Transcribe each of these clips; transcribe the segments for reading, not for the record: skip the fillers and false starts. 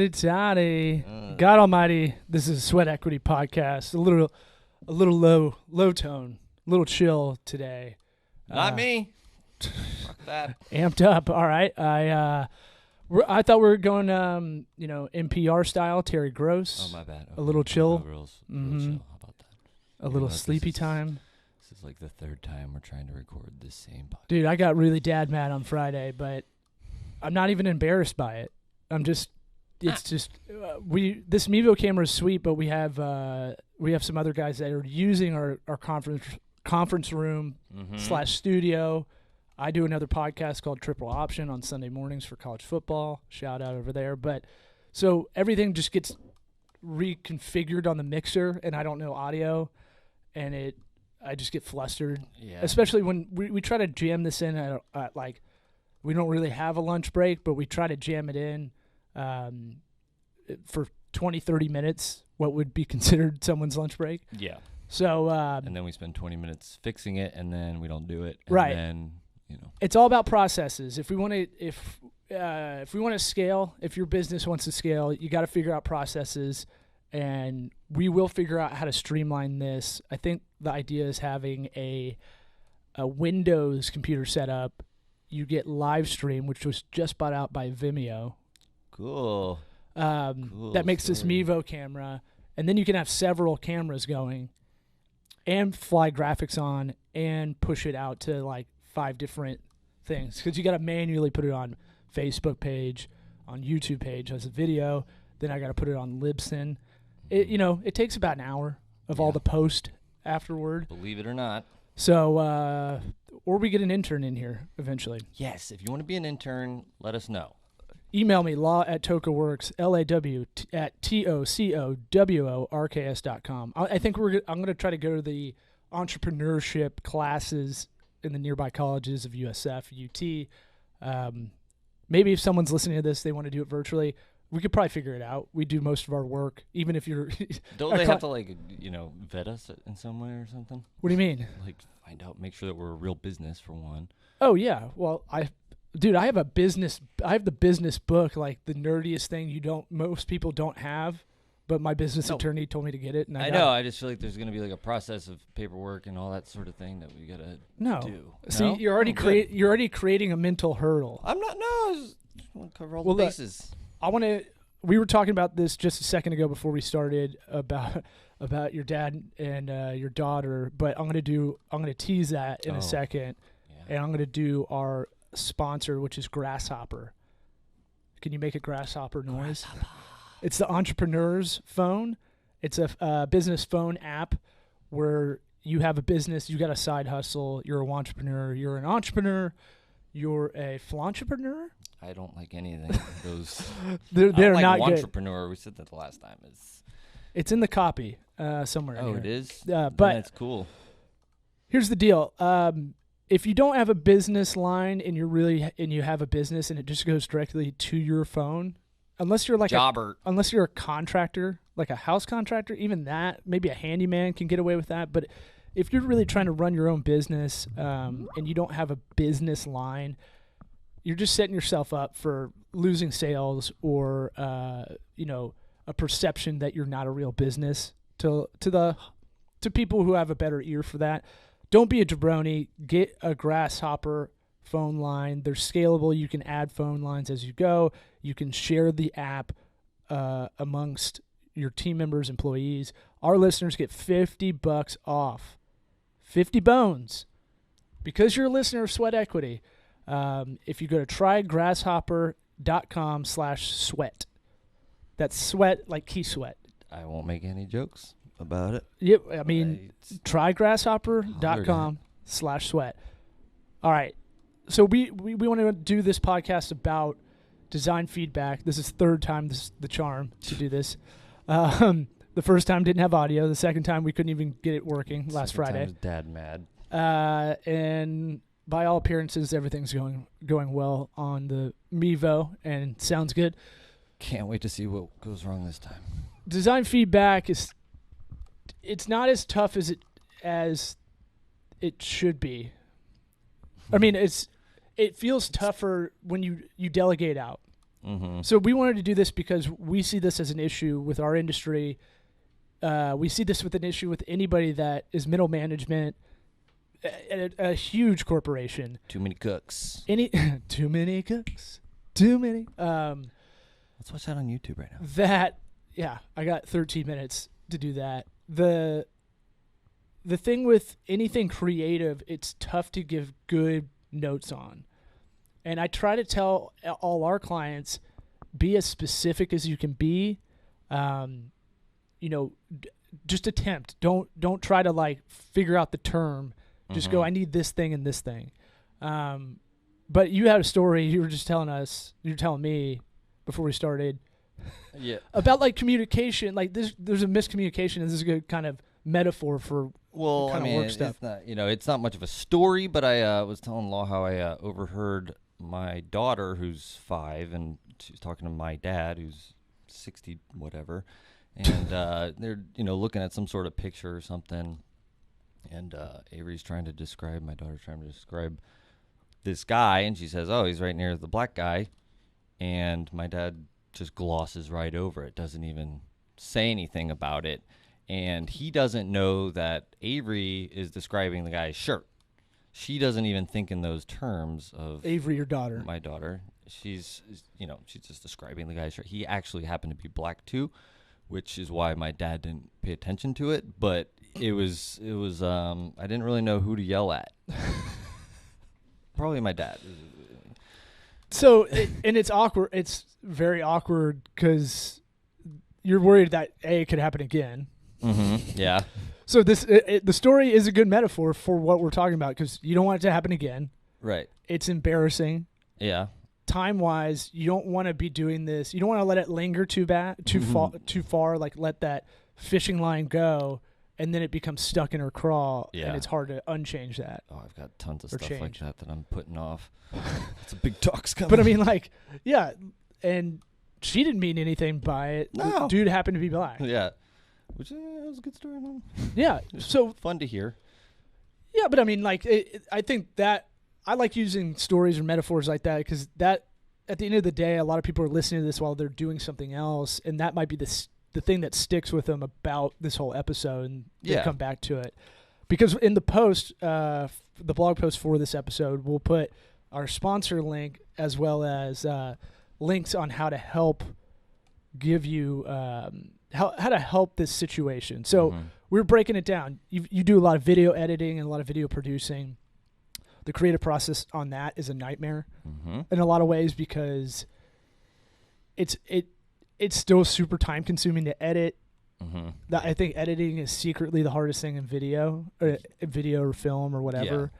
Howdy toddy. God Almighty, this is a Sweat Equity podcast. A little low tone, a little chill today. Not me. Fuck that. Amped up. All right. I thought we were going, NPR style, Terry Gross. Oh, my bad. Okay. A little chill. Real chill. How about that? A little sleepy time. This is like the third time we're trying to record this same podcast. Dude, I got really dad mad on Friday, but I'm not even embarrassed by it. This Mevo camera is sweet, but we have some other guys that are using our conference room / studio. I do another podcast called Triple Option on Sunday mornings for college football. Shout out over there. But so everything just gets reconfigured on the mixer, and I don't know audio, and I just get flustered. Yeah. Especially when we try to jam this in at like, we don't really have a lunch break, but we try to jam it in for 20, 30 minutes, what would be considered someone's lunch break. Yeah. So and then we spend 20 minutes fixing it, and then we don't do it. And right. Then, it's all about processes. If we want to scale, if your business wants to scale, you got to figure out processes, and we will figure out how to streamline this. I think the idea is having a Windows computer set up. You get live stream, which was just bought out by Vimeo. Cool. That makes this Mevo camera, and then you can have several cameras going and fly graphics on and push it out to like 5 different things, because you got to manually put it on Facebook page, on YouTube page as a video. Then I got to put it on Libsyn. It takes about an hour of all the post afterward. Believe it or not. So, or we get an intern in here eventually. Yes, if you want to be an intern, let us know. Email me, law@tokaworks, law@tocoworks.com. I think I'm going to try to go to the entrepreneurship classes in the nearby colleges of USF, UT. Maybe if someone's listening to this, they want to do it virtually. We could probably figure it out. We do most of our work, even if you're... Don't they have to, vet us in some way or something? What do you mean? Find out, make sure that we're a real business, for one. Oh, yeah. Well, I have a business. I have the business book, like the nerdiest thing most people don't have, but my business attorney told me to get it. And I know. I just feel like there's going to be like a process of paperwork and all that sort of thing that we got to do. See, no? you're already creating a mental hurdle. I'm not. No, I just want to cover all the bases. We were talking about this just a second ago before we started about your dad and your daughter, but I'm going to tease that in a second, and I'm going to do our sponsor, which is Grasshopper. Can you make a grasshopper noise? Grasshopper. It's the entrepreneur's phone. It's a business phone app where you have a business, you got a side hustle, you're an entrepreneur, you're a flantrepreneur. I don't like anything of those. they're like not good. Entrepreneur. We said that the last time. It's in the copy somewhere. Oh, here. It is. But it's cool. Here's the deal. If you don't have a business line and you have a business and it just goes directly to your phone, unless you're like unless you're a contractor, like a house contractor, even that, maybe a handyman can get away with that. But if you're really trying to run your own business and you don't have a business line, you're just setting yourself up for losing sales or a perception that you're not a real business to people who have a better ear for that. Don't be a jabroni. Get a Grasshopper phone line. They're scalable. You can add phone lines as you go. You can share the app amongst your team members, employees. Our listeners get $50 off. 50 bones. Because you're a listener of Sweat Equity. If you go to trygrasshopper.com/sweat. That's sweat like key sweat. I won't make any jokes about it. Yep. I mean, trygrasshopper.com/sweat. All right. So we want to do this podcast about design feedback. This is third time the charm to do this. The first time didn't have audio. The second time we couldn't even get it working last Friday. Dad mad. And by all appearances, everything's going well on the Mevo and sounds good. Can't wait to see what goes wrong this time. Design feedback it's not as tough as it should be. I mean, it feels tougher when you delegate out. Mm-hmm. So we wanted to do this because we see this as an issue with our industry. We see this with an issue with anybody that is middle management at a huge corporation. Too many cooks. Too many cooks. Too many. Let's watch that on YouTube right now. I got 13 minutes to do that. The thing with anything creative, it's tough to give good notes on. And I try to tell all our clients, be as specific as you can be. Just attempt. Don't try to like figure out the term. Just go, I need this thing and this thing. But you had a story you were just telling us, you were telling me before we started. Yeah. About like communication, like there's a miscommunication, and this is a good kind of metaphor for kind of work stuff. It's not much of a story, but I was telling Law how I overheard my daughter, who's 5, and she's talking to my dad, who's 60 whatever, and they're looking at some sort of picture or something, and Avery's my daughter's trying to describe this guy, and she says, "Oh, he's right near the black guy," and my dad just glosses right over it, doesn't even say anything about it, and he doesn't know that Avery is describing the guy's shirt. She doesn't even think in those terms of Avery, your daughter. My daughter. She's just describing the guy's shirt. He actually happened to be black too, which is why my dad didn't pay attention to it. But it was I didn't really know who to yell at. Probably my dad. So, and it's awkward. It's very awkward because you're worried that it could happen again. Mm-hmm. Yeah. So the story is a good metaphor for what we're talking about because you don't want it to happen again. Right. It's embarrassing. Yeah. Time-wise, you don't want to be doing this. You don't want to let it linger too far. Like let that fishing line go, and then it becomes stuck in her craw, and it's hard to unchange that. Oh, I've got tons of stuff like that I'm putting off. It's a big talk's coming. But I mean, and she didn't mean anything by it. No. The dude happened to be black. Yeah. Which was a good story, man. Yeah. So fun to hear. Yeah, but I mean, I think that I like using stories or metaphors like that because that, at the end of the day, a lot of people are listening to this while they're doing something else, and that might be the thing that sticks with them about this whole episode, and they come back to it. Because in the post, the blog post for this episode, we'll put our sponsor link as well as links on how to help give you how to help this situation. So we're breaking it down. You do a lot of video editing and a lot of video producing. The creative process on that is a nightmare in a lot of ways because it's still super time consuming to edit. I think editing is secretly the hardest thing in video or film or whatever.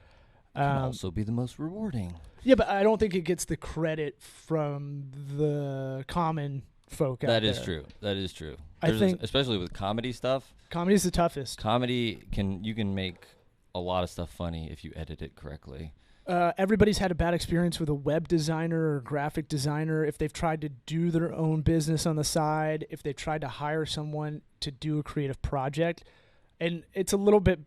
Can also be the most rewarding. Yeah, but I don't think it gets the credit from the common folk out there. That is true. I think, especially with comedy stuff. Comedy is the toughest. Comedy you can make a lot of stuff funny if you edit it correctly. Everybody's had a bad experience with a web designer or graphic designer if they've tried to do their own business on the side, if they've tried to hire someone to do a creative project. And it's a little bit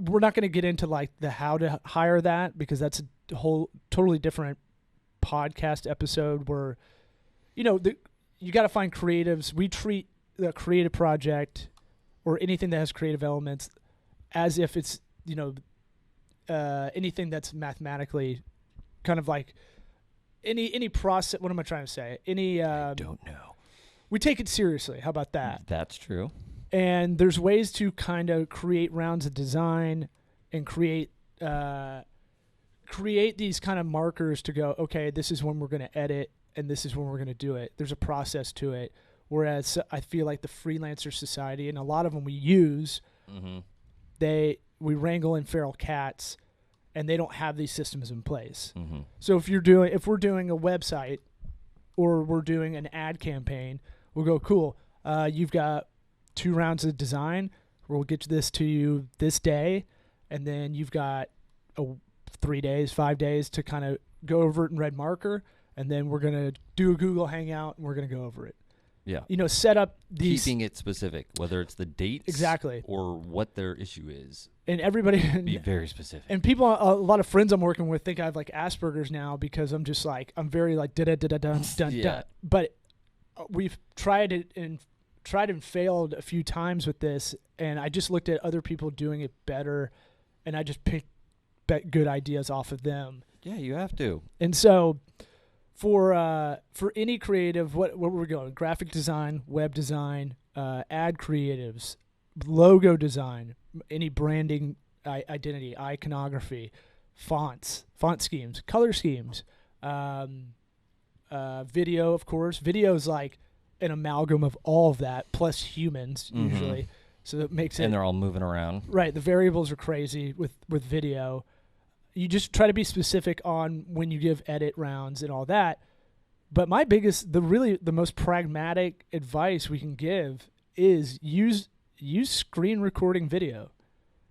we're not going to get into like the how to hire that because that's a whole totally different podcast episode where you got to find creatives. We treat the creative project or anything that has creative elements as if it's anything that's mathematically kind of like any process. What am I trying to say? I don't know. We take it seriously. How about that? That's true. And there's ways to kind of create rounds of design and create these kind of markers to go, okay, this is when we're going to edit and this is when we're going to do it. There's a process to it. Whereas I feel like the freelancer society, and a lot of them we use, we wrangle in feral cats, and they don't have these systems in place. So if we're doing a website or we're doing an ad campaign, we'll go, cool, you've got 2 rounds of design. We'll get this to you this day, and then you've got 3 days, 5 days to kind of go over it in red marker, and then we're going to do a Google Hangout, and we're going to go over it. Yeah. Set up these... Keeping it specific, whether it's the dates exactly or what their issue is. And everybody be very specific. And people, a lot of friends I'm working with think I have like Asperger's now because I'm just like, I'm very like da. But we've tried it and failed a few times with this, and I just looked at other people doing it better, and I just picked good ideas off of them. Yeah, you have to. And so for any creative, what we're going, graphic design, web design, ad creatives, logo design, any branding, identity, iconography, fonts, font schemes, color schemes, video, of course. Video is like an amalgam of all of that plus humans usually, so that makes it. And they're all moving around. Right. The variables are crazy with video. You just try to be specific on when you give edit rounds and all that. But my biggest, the most pragmatic advice we can give is use screen recording video.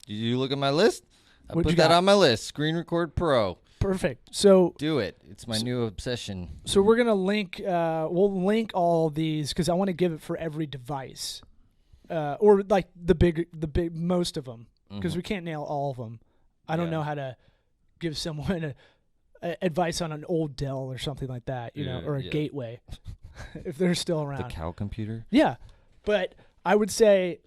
Did you look at my list? I put that on my list. Screen Record Pro. Perfect. So do it. It's my new obsession. So we're gonna link. We'll link all these because I want to give it for every device, or like the big most of them, because we can't nail all of them. I don't know how to give someone advice on an old Dell or something like that, you know, or a Gateway, if they're still around. The cow computer. Yeah, but I would say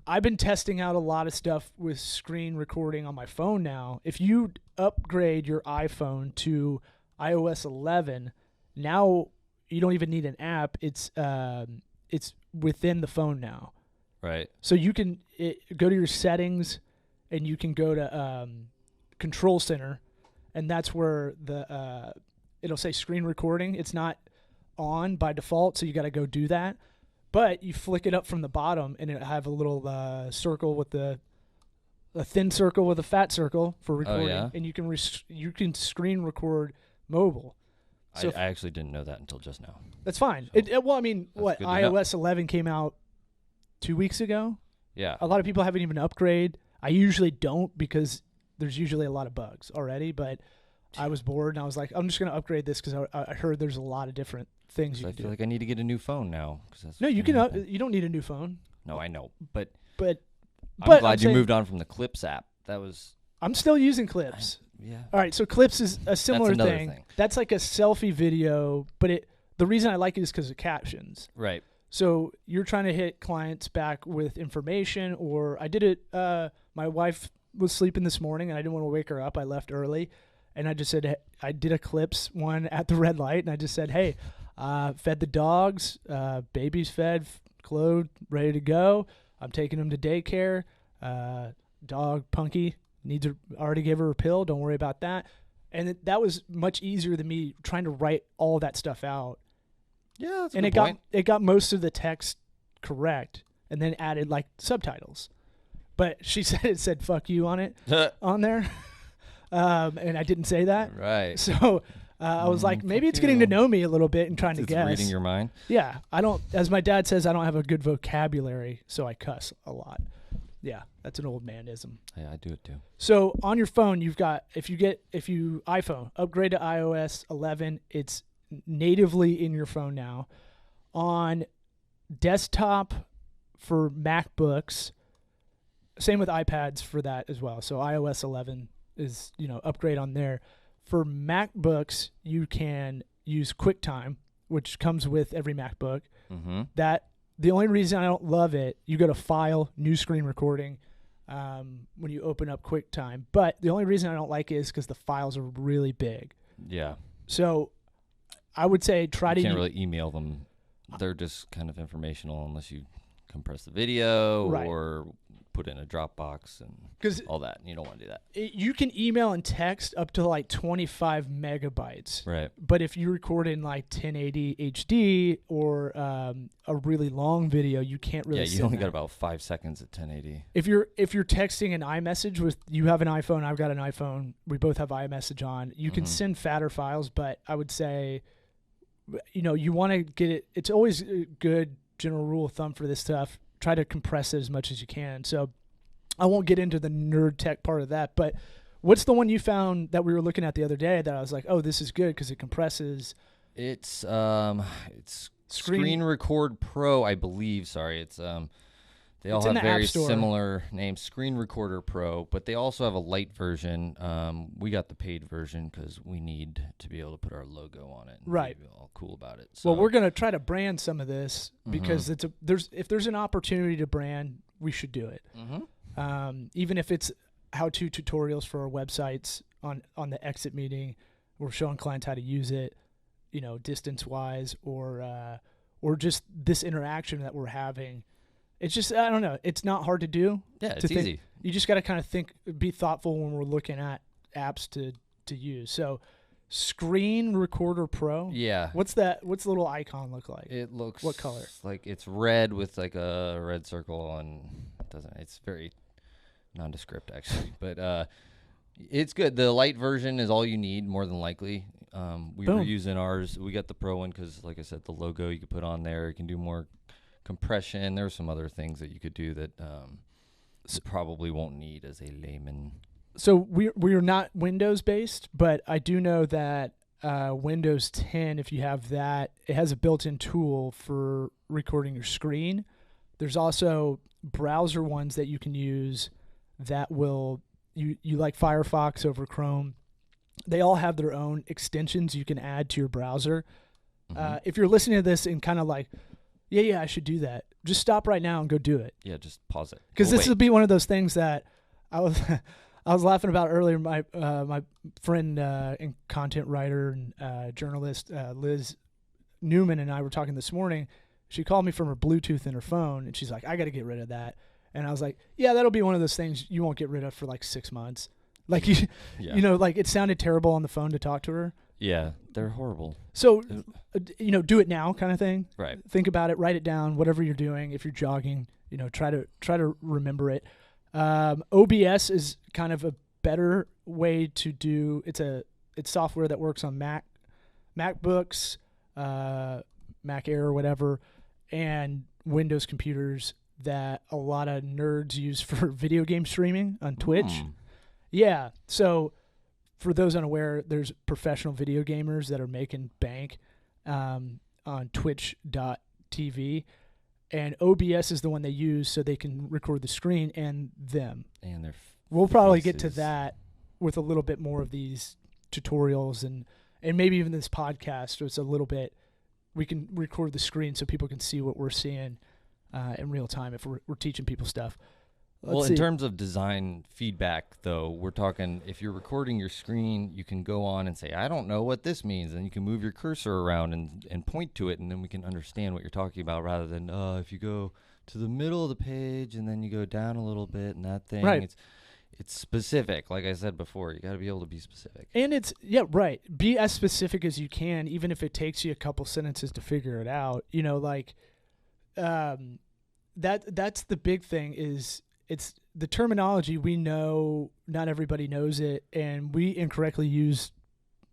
I've been testing out a lot of stuff with screen recording on my phone now. If you upgrade your iPhone to iOS 11, now you don't even need an app. It's within the phone now. Right. So you can go to your settings, and you can go to Control Center, and that's where it'll say screen recording. It's not on by default, so you got to go do that. But you flick it up from the bottom, and it'll have a little circle with a thin circle with a fat circle for recording, and you can screen record mobile. So I actually didn't know that until just now. That's fine. So well, I mean, what iOS 11 came out 2 weeks ago. Yeah, a lot of people haven't even upgraded. I usually don't because there's usually a lot of bugs already. But I was bored, and I was like, I'm just going to upgrade this because I heard there's a lot of different things you can do. I feel like I need to get a new phone now. No, you can. You don't need a new phone. No, I know, but I'm glad you moved on from the Clips app. I'm still using Clips. Yeah. All right, so Clips is a similar thing. That's like a selfie video, but the reason I like it is because of captions. Right. So you're trying to hit clients back with information, or I did it. My wife was sleeping this morning, and I didn't want to wake her up. I left early, and I just said I did a Clips one at the red light, and I just said, hey, fed the dogs, baby's fed, clothed, ready to go. I'm taking them to daycare. Dog Punky already gave her a pill. Don't worry about that. And that was much easier than me trying to write all that stuff out. Yeah, that's a good point. It got most of the text correct, and then added like subtitles. But she said it said "fuck you" on it on there, and I didn't say that. Right. So I was like, maybe it's getting to know me a little bit and trying to guess. Reading your mind. Yeah, I don't. As my dad says, I don't have a good vocabulary, so I cuss a lot. Yeah, that's an old manism. Yeah, I do it too. So on your phone, you've got if you iPhone upgrade to iOS 11, it's natively in your phone now. On desktop for MacBooks, same with iPads for that as well. So iOS 11 is upgrade on there. For MacBooks, you can use QuickTime, which comes with every MacBook. Mm-hmm. The only reason I don't love it, you go to File, New Screen Recording, when you open up QuickTime. But the only reason I don't like it is because the files are really big. Yeah. So I would say you can't really email them. They're just kind of informational unless you compress the video or put it in a Dropbox and all that. You don't want to do that. You can email and text up to like 25 megabytes. Right. But if you record in like 1080 HD or a really long video, you can't really. Yeah, you only got about 5 seconds at 1080. If you're texting an iMessage with, you have an iPhone, I've got an iPhone, we both have iMessage on. You can send fatter files, but I would say, you want to get it. It's always a good general rule of thumb for this stuff. Try to compress it as much as you can. So I won't get into the nerd tech part of that, but what's the one you found that we were looking at the other day that I was like, oh, this is good because it compresses? It's Screen Record Pro, I believe. Sorry, it's They all have very similar names, Screen Recorder Pro, but they also have a light version. We got the paid version because we need to be able to put our logo on it and be all cool about it. So, well, we're going to try to brand some of this because if there's an opportunity to brand, we should do it. Even if it's how-to tutorials for our websites on the exit meeting, we're showing clients how to use it, distance-wise, or just this interaction that we're having. It's just, I don't know. It's not hard to do. Yeah, it's easy. You just got to kind of be thoughtful when we're looking at apps to use. So, Screen Recorder Pro. Yeah. What's that? What's the little icon look like? It looks what color? Like it's red with like a red circle, and it's very nondescript actually, but it's good. The light version is all you need, more than likely. We were using ours. We got the Pro one because, like I said, the logo you could put on there. You can do more compression. There's some other things that you could do that probably won't need as a layman. So we're not Windows based, but I do know that Windows 10, if you have that, it has a built-in tool for recording your screen. There's also browser ones that you can use that will you like Firefox over Chrome. They all have their own extensions you can add to your browser. If you're listening to this and kind of like, yeah, I should do that, just stop right now and go do it. Yeah, just pause it. Because this would be one of those things that I was laughing about earlier. My friend and content writer and journalist Liz Newman and I were talking this morning. She called me from her Bluetooth in her phone, and she's like, I got to get rid of that. And I was like, yeah, that'll be one of those things you won't get rid of for like 6 months. Like, like it sounded terrible on the phone to talk to her. Yeah, they're horrible. So, do it now kind of thing. Right. Think about it, write it down, whatever you're doing. If you're jogging, try to remember it. OBS is kind of a better way to do. It's software that works on MacBooks, Mac Air or whatever, and Windows computers that a lot of nerds use for video game streaming on Twitch. Yeah. So for those unaware, there's professional video gamers that are making bank on twitch.tv. And OBS is the one they use so they can record the screen and them. And their we'll probably get to that with a little bit more of these tutorials and maybe even this podcast. So it's a little bit, we can record the screen so people can see what we're seeing in real time if we're teaching people stuff. In terms of design feedback, though, we're talking if you're recording your screen, you can go on and say, I don't know what this means. And you can move your cursor around and point to it, and then we can understand what you're talking about rather than if you go to the middle of the page and then you go down a little bit and that thing. Right. It's specific. Like I said before, you got to be able to be specific. And be as specific as you can, even if it takes you a couple sentences to figure it out. That's the big thing is it's the terminology. We know not everybody knows it, and we incorrectly use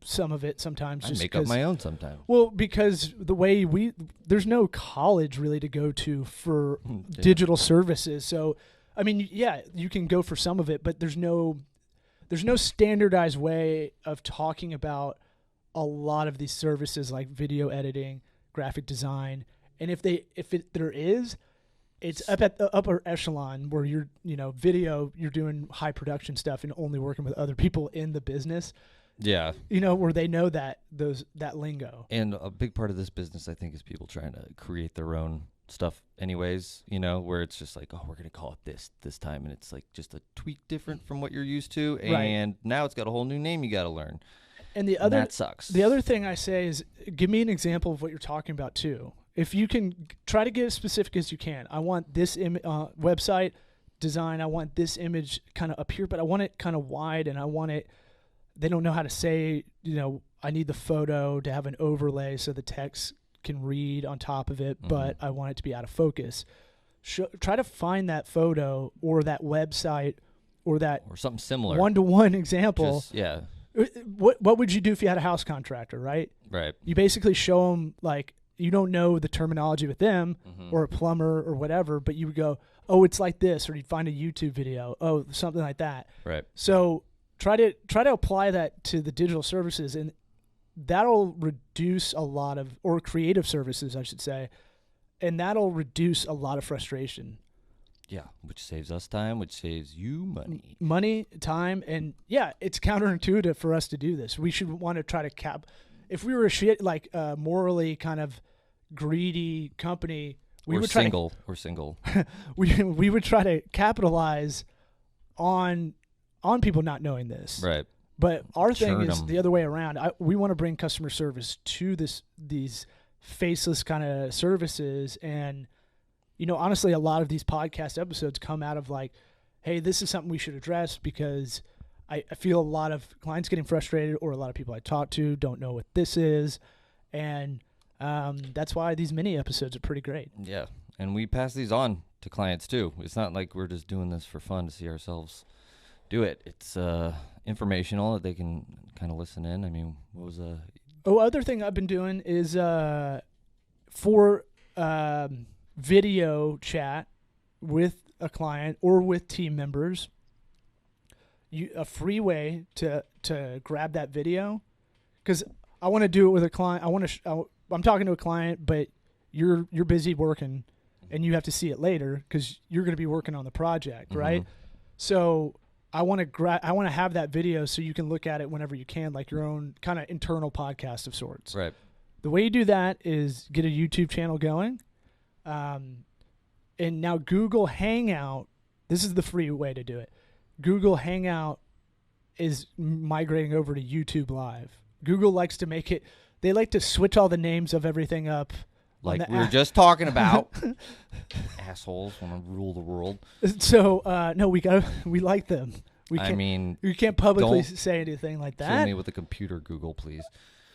some of it sometimes. I make up my own sometimes. Well, because the way there's no college really to go to for digital services. So, I mean, yeah, you can go for some of it, but there's no standardized way of talking about a lot of these services like video editing, graphic design, and there is. It's up at the upper echelon where you're doing high production stuff and only working with other people in the business. Yeah. Where they know that lingo. And a big part of this business, I think, is people trying to create their own stuff anyways, where it's just like, oh, we're going to call it this time. And it's like just a tweak different from what you're used to. And now it's got a whole new name you got to learn. And that sucks. The other thing I say is give me an example of what you're talking about too. If you can try to get as specific as you can. I want this website design. I want this image kind of up here, but I want it kind of wide, and I want it. They don't know how to say, I need the photo to have an overlay so the text can read on top of it, but I want it to be out of focus. Try to find that photo or that website or something similar. One-to-one example. Yeah. What would you do if you had a house contractor, right? Right. You basically show them like. You don't know the terminology with them or a plumber or whatever, but you would go, oh, it's like this, or you'd find a YouTube video, oh, something like that. Right. So try to apply that to the digital services, and that'll reduce a lot of, or creative services, I should say, and that'll reduce a lot of frustration. Yeah, which saves us time, which saves you money. Money, time, and yeah, it's counterintuitive for us to do this. We should want to try to if we were a morally kind of greedy company, we would single. we would try to capitalize on people not knowing this. Right. But our thing is the other way around. We want to bring customer service to these faceless kind of services. And, honestly, a lot of these podcast episodes come out of like, hey, this is something we should address because I feel a lot of clients getting frustrated, or a lot of people I talk to don't know what this is. And that's why these mini episodes are pretty great. Yeah. And we pass these on to clients too. It's not like we're just doing this for fun to see ourselves do it. It's informational that they can kind of listen in. I mean, what was other thing I've been doing is for video chat with a client or with team members, a free way to grab that video, because I want to do it with a client. I'm talking to a client, but you're busy working, and you have to see it later because you're going to be working on the project, right? So I want to have that video so you can look at it whenever you can, like your own kind of internal podcast of sorts. Right. The way you do that is get a YouTube channel going, and now Google Hangout. This is the free way to do it. Google Hangout is migrating over to YouTube Live. Google likes to make it. They like to switch all the names of everything up. Like we were just talking about. Assholes want to rule the world. So, no, we like them. We can't publicly say anything like that. Kill me with a computer, Google, please.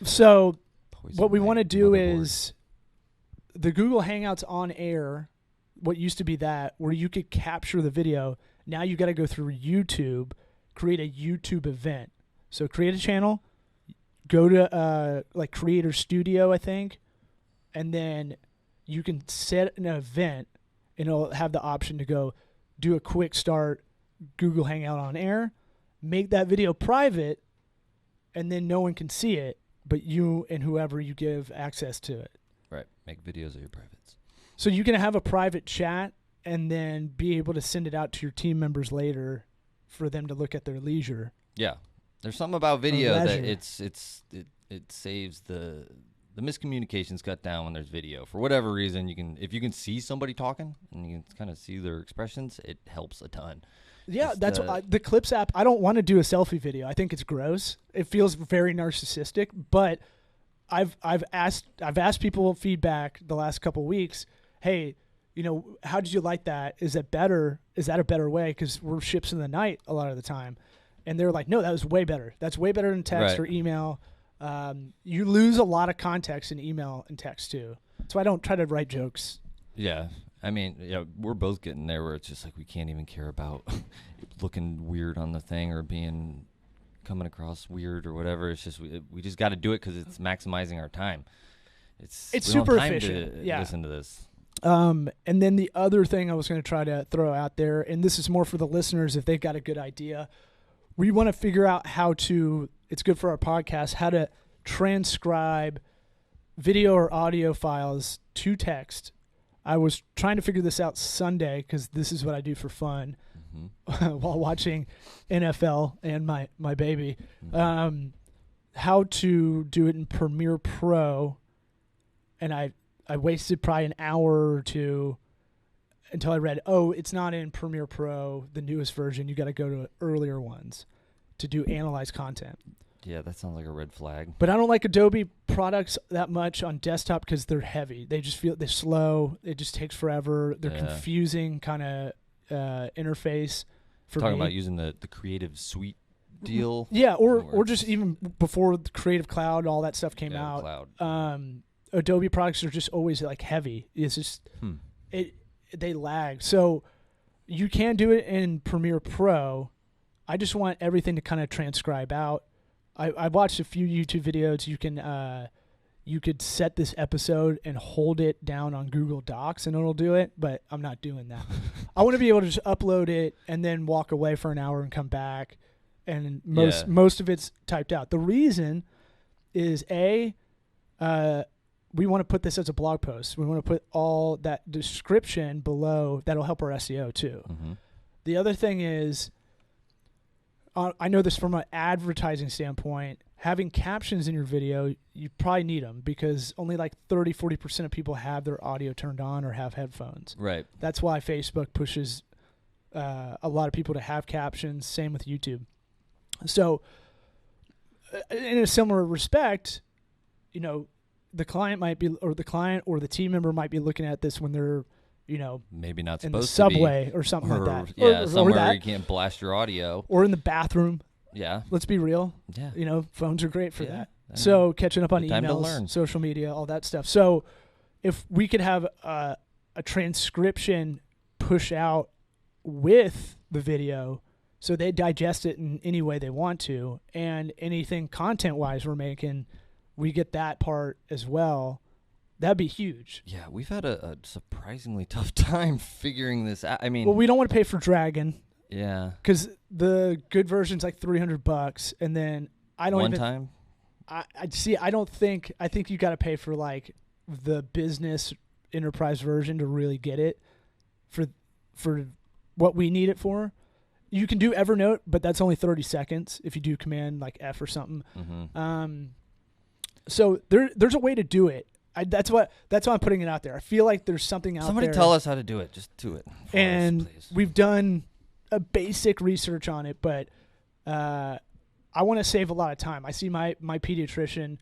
So, what we want to do is the Google Hangouts on air, what used to be that, where you could capture the video. Now you got to go through YouTube, create a YouTube event. So, create a channel, go to Creator Studio, I think, and then you can set an event, and it'll have the option to go do a quick start Google Hangout on air, make that video private, and then no one can see it but you and whoever you give access to it. Right. Make videos of your privates. So you can have a private chat and then be able to send it out to your team members later for them to look at their leisure. Yeah. There's something about video that it saves the miscommunication's cut down when there's video. For whatever reason, if you can see somebody talking and you can kind of see their expressions, it helps a ton. Yeah, that's the Clips app. I don't want to do a selfie video. I think it's gross. It feels very narcissistic. But I've asked people feedback the last couple weeks. Hey, how did you like that? Is that better? Is that a better way? Because we're ships in the night a lot of the time, and they're like, no, that was way better. That's way better than text or email. You lose a lot of context in email and text too. So I don't try to write jokes. Yeah. I mean, we're both getting there where it's just like we can't even care about looking weird on the thing or coming across weird or whatever. It's just we just got to do it because it's maximizing our time. It's super time efficient. To listen to this. And then the other thing I was going to try to throw out there, and this is more for the listeners if they've got a good idea. We want to figure out it's good for our podcast, how to transcribe video or audio files to text. I was trying to figure this out Sunday because this is what I do for fun while watching NFL and my baby. How to do it in Premiere Pro, and I wasted probably an hour or two until I read, it's not in Premiere Pro, the newest version. You got to go to earlier ones to do analyze content. Yeah, that sounds like a red flag. But I don't like Adobe products that much on desktop because they're heavy. They're slow. It just takes forever. They're confusing kind of interface for Talking me. about using the Creative Suite deal? Yeah, or just even before the Creative Cloud, all that stuff came out. Cloud. Adobe products are just always like heavy. It's just they lag. So you can do it in Premiere Pro. I just want everything to kind of transcribe out. I watched a few YouTube videos. You could set this episode and hold it down on Google Docs and it'll do it, but I'm not doing that. I want to be able to just upload it and then walk away for an hour and come back, and most of it's typed out. The reason is we want to put this as a blog post. We want to put all that description below. That'll help our SEO too. Mm-hmm. The other thing is, I know this from an advertising standpoint, having captions in your video, you probably need them because only like 30-40% of people have their audio turned on or have headphones. Right. That's why Facebook pushes a lot of people to have captions. Same with YouTube. So in a similar respect, the client or the team member might be looking at this when they're, maybe not in the supposed to be. subway or something like that. Yeah, or somewhere that. where you can't blast your audio. Or in the bathroom. Yeah. Let's be real. Yeah. Phones are great for that. So catching up on emails, social media, all that stuff. So if we could have a transcription push out with the video so they digest it in any way they want to, and anything content-wise we're making, we get that part as well. That'd be huge. Yeah, we've had a surprisingly tough time figuring this out. I mean, well, we don't want to pay for Dragon. Yeah. Because the good version's like $300, and then I don't One time? I think you got to pay for like the business enterprise version to really get it for what we need it for. You can do Evernote, but that's only 30 seconds if you do command like F or something. Mm-hmm. So there's a way to do it. That's why I'm putting it out there. I feel like there's something out there. Somebody tell us how to do it. Just do it. And us, we've done a basic research on it, but I want to save a lot of time. I see my pediatrician.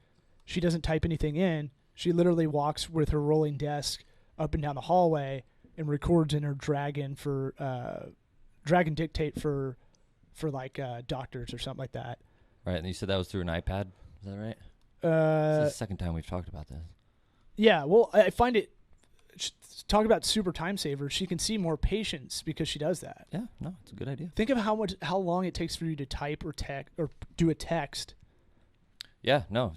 She doesn't type anything in. She literally walks with her rolling desk up and down the hallway and records in her Dragon Dictate for like doctors or something like that. Right, and you said that was through an iPad. Is that right? This is the second time we've talked about this. Yeah, well, I find it. Talk about super time saver. She can see more patients because she does that. Yeah, no, it's a good idea. Think of how long it takes for you to type or do a text. Yeah, no,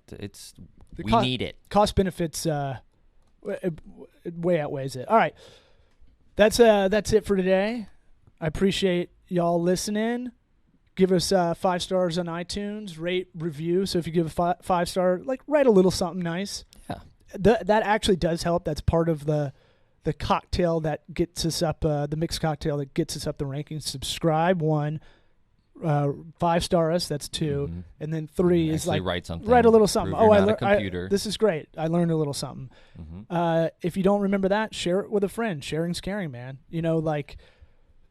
we need it. Cost benefits way outweighs it. All right, that's it for today. I appreciate y'all listening. Give us 5 stars on iTunes. Rate, review. So if you give a 5-star, write a little something nice. Yeah. That actually does help. That's part of the cocktail that gets us up, the mixed cocktail that gets us up the rankings. Subscribe, 1. 5-star us, that's 2. Mm-hmm. And then 3 is write something. Write a little something. Oh, this is great. I learned a little something. Mm-hmm. If you don't remember that, share it with a friend. Sharing's caring, man.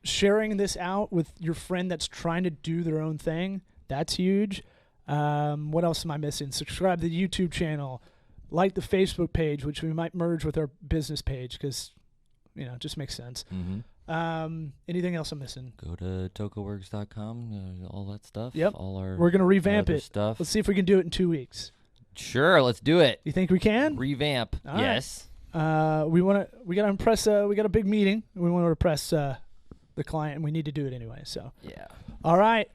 Sharing this out with your friend that's trying to do their own thing, that's huge. What else am I missing? Subscribe to the YouTube channel. Like the Facebook page, which we might merge with our business page because, it just makes sense. Mm-hmm. Anything else I'm missing? Go to tokaworks.com, all that stuff. Yep. We're going to revamp it. Stuff. Let's see if we can do it in 2 weeks. Sure, let's do it. You think we can? Revamp. All yes. Right. We got to impress, we got a big meeting. We want to impress the client, and we need to do it anyway. So yeah. All right.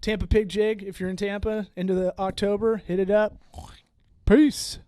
Tampa Pig Jig, if you're in Tampa, into the October, hit it up. Peace.